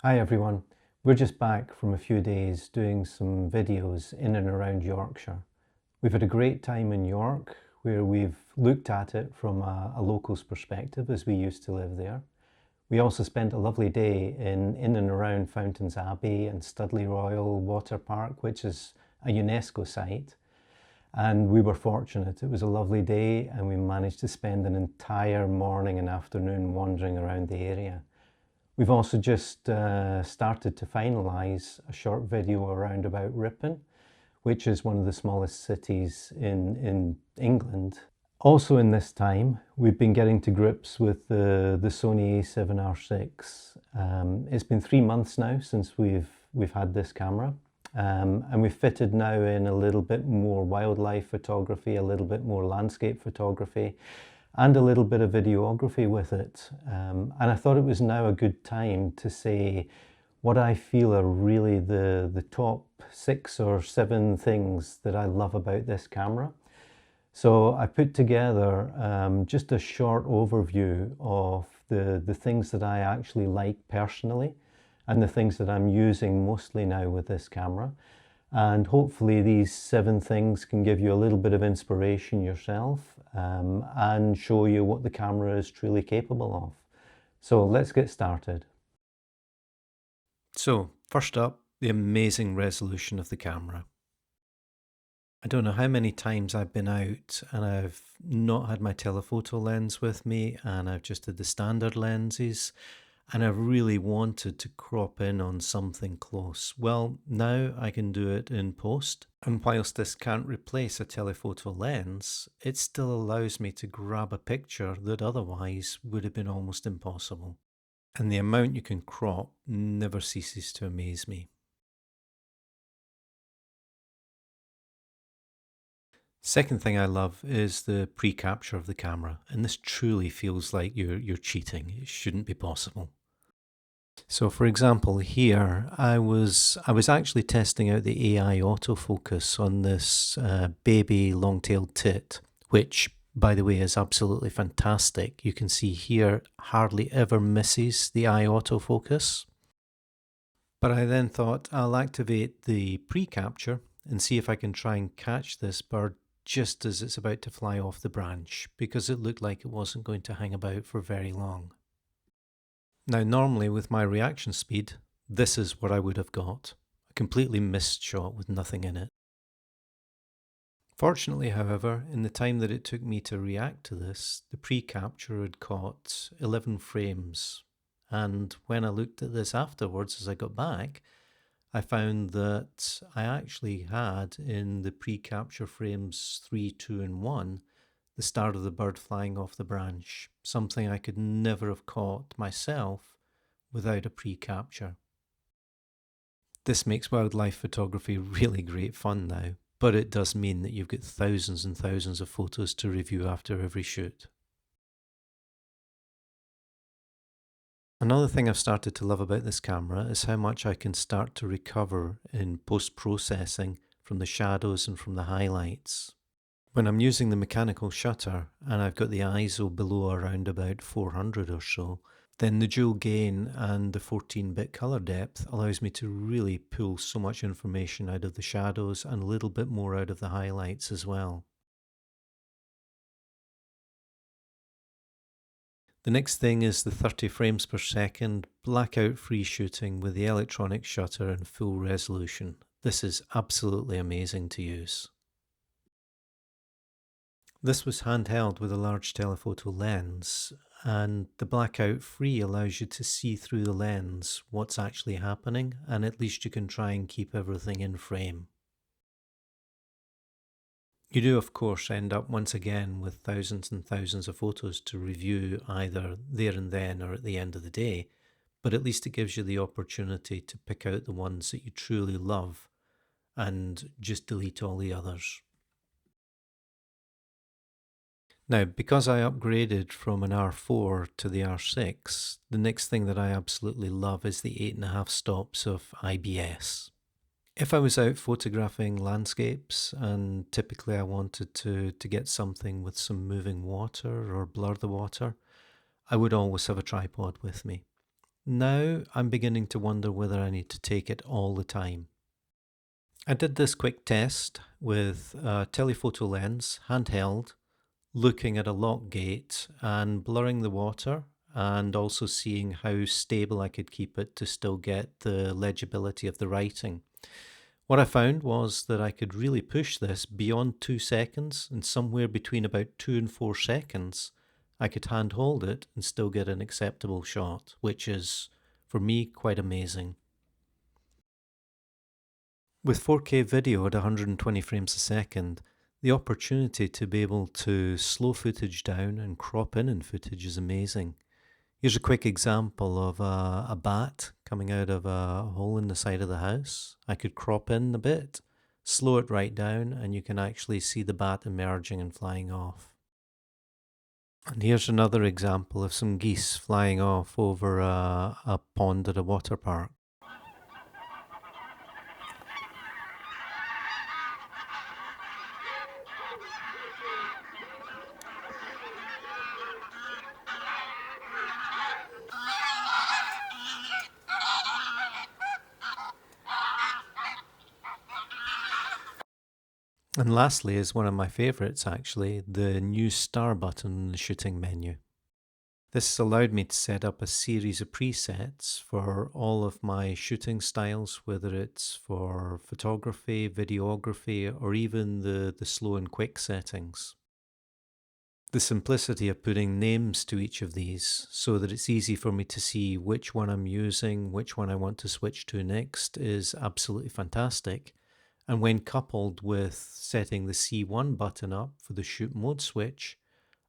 Hi everyone, we're just back from a few days doing some videos in and around Yorkshire. We've had a great time in York where we've looked at it from a local's perspective as we used to live there. We also spent a lovely day in and around Fountains Abbey and Studley Royal Water Park, which is a UNESCO site. And we were fortunate. It was a lovely day and we managed to spend an entire morning and afternoon wandering around the area. We've also just started to finalise a short video around about Ripon, which is one of the smallest cities in England. Also in this time, we've been getting to grips with the Sony A7rVI. It's been 3 months now since we've had this camera. And we've fitted now in a little bit more wildlife photography, a little bit more landscape photography, and a little bit of videography with it. And I thought it was now a good time to say what I feel are really the top 6 or 7 things that I love about this camera. So I put together just a short overview of the things that I actually like personally and the things that I'm using mostly now with this camera. And hopefully these 7 things can give you a little bit of inspiration yourself and show you what the camera is truly capable of. So let's get started. So first up, the amazing resolution of the camera. I don't know how many times I've been out and I've not had my telephoto lens with me and I've just had the standard lenses and I've really wanted to crop in on something close. Well, now I can do it in post, and whilst this can't replace a telephoto lens, it still allows me to grab a picture that otherwise would have been almost impossible. And the amount you can crop never ceases to amaze me. Second thing I love is the pre-capture of the camera, and this truly feels like you're cheating. It shouldn't be possible. So for example, here I was actually testing out the AI autofocus on this baby long-tailed tit, which by the way is absolutely fantastic. You can see here hardly ever misses the eye autofocus. But I then thought I'll activate the pre-capture and see if I can try and catch this bird just as it's about to fly off the branch, because it looked like it wasn't going to hang about for very long. Now normally with my reaction speed, this is what I would have got, a completely missed shot with nothing in it. Fortunately, however, in the time that it took me to react to this, the pre-capture had caught 11 frames, and when I looked at this afterwards as I got back, I found that I actually had in the pre-capture frames 3, 2 and 1 the start of the bird flying off the branch, something I could never have caught myself without a pre-capture. This makes wildlife photography really great fun now, but it does mean that you've got thousands and thousands of photos to review after every shoot. Another thing I've started to love about this camera is how much I can start to recover in post-processing from the shadows and from the highlights. When I'm using the mechanical shutter and I've got the ISO below around about 400 or so, then the dual gain and the 14-bit color depth allows me to really pull so much information out of the shadows and a little bit more out of the highlights as well. The next thing is the 30 frames per second blackout free shooting with the electronic shutter and full resolution. This is absolutely amazing to use. This was handheld with a large telephoto lens, and the blackout free allows you to see through the lens what's actually happening, and at least you can try and keep everything in frame. You do of course end up once again with thousands and thousands of photos to review either there and then or at the end of the day, but at least it gives you the opportunity to pick out the ones that you truly love and just delete all the others. Now, because I upgraded from an R4 to the R6, the next thing that I absolutely love is the 8.5 stops of IBS. If I was out photographing landscapes and typically I wanted to get something with some moving water or blur the water, I would always have a tripod with me. Now I'm beginning to wonder whether I need to take it all the time. I did this quick test with a telephoto lens, handheld, looking at a lock gate and blurring the water, and also seeing how stable I could keep it to still get the legibility of the writing. What I found was that I could really push this beyond 2 seconds, and somewhere between about 2 and 4 seconds I could hand hold it and still get an acceptable shot, which is, for me, quite amazing. With 4K video at 120 frames a second, the opportunity to be able to slow footage down and crop in footage is amazing. Here's a quick example of a bat coming out of a hole in the side of the house. I could crop in a bit, slow it right down, and you can actually see the bat emerging and flying off. And here's another example of some geese flying off over a pond at a water park. And lastly is one of my favorites actually, the new star button in the shooting menu. This allowed me to set up a series of presets for all of my shooting styles, whether it's for photography, videography, or even the slow and quick settings. The simplicity of putting names to each of these so that it's easy for me to see which one I'm using, which one I want to switch to next is absolutely fantastic. And when coupled with setting the C1 button up for the shoot mode switch,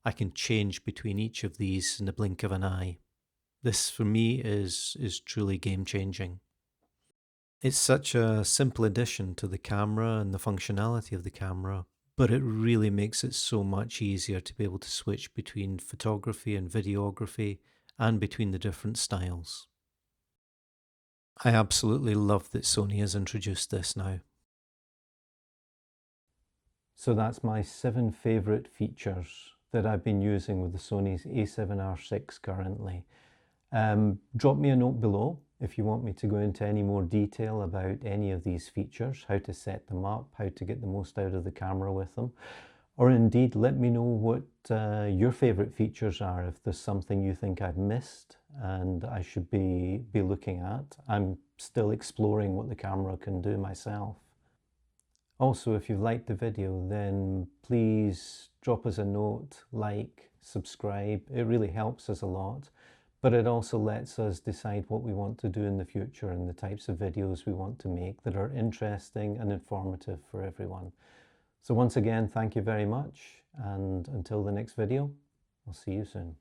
I can change between each of these in the blink of an eye. This for me is truly game changing. It's such a simple addition to the camera and the functionality of the camera, but it really makes it so much easier to be able to switch between photography and videography and between the different styles. I absolutely love that Sony has introduced this now. So that's my 7 favourite features that I've been using with the Sony's A7R6 currently. Drop me a note below if you want me to go into any more detail about any of these features, how to set them up, how to get the most out of the camera with them. Or indeed, let me know what your favourite features are, if there's something you think I've missed and I should be looking at. I'm still exploring what the camera can do myself. Also, if you've liked the video, then please drop us a note, like, subscribe. It really helps us a lot, but it also lets us decide what we want to do in the future and the types of videos we want to make that are interesting and informative for everyone. So once again, thank you very much, and until the next video, I'll see you soon.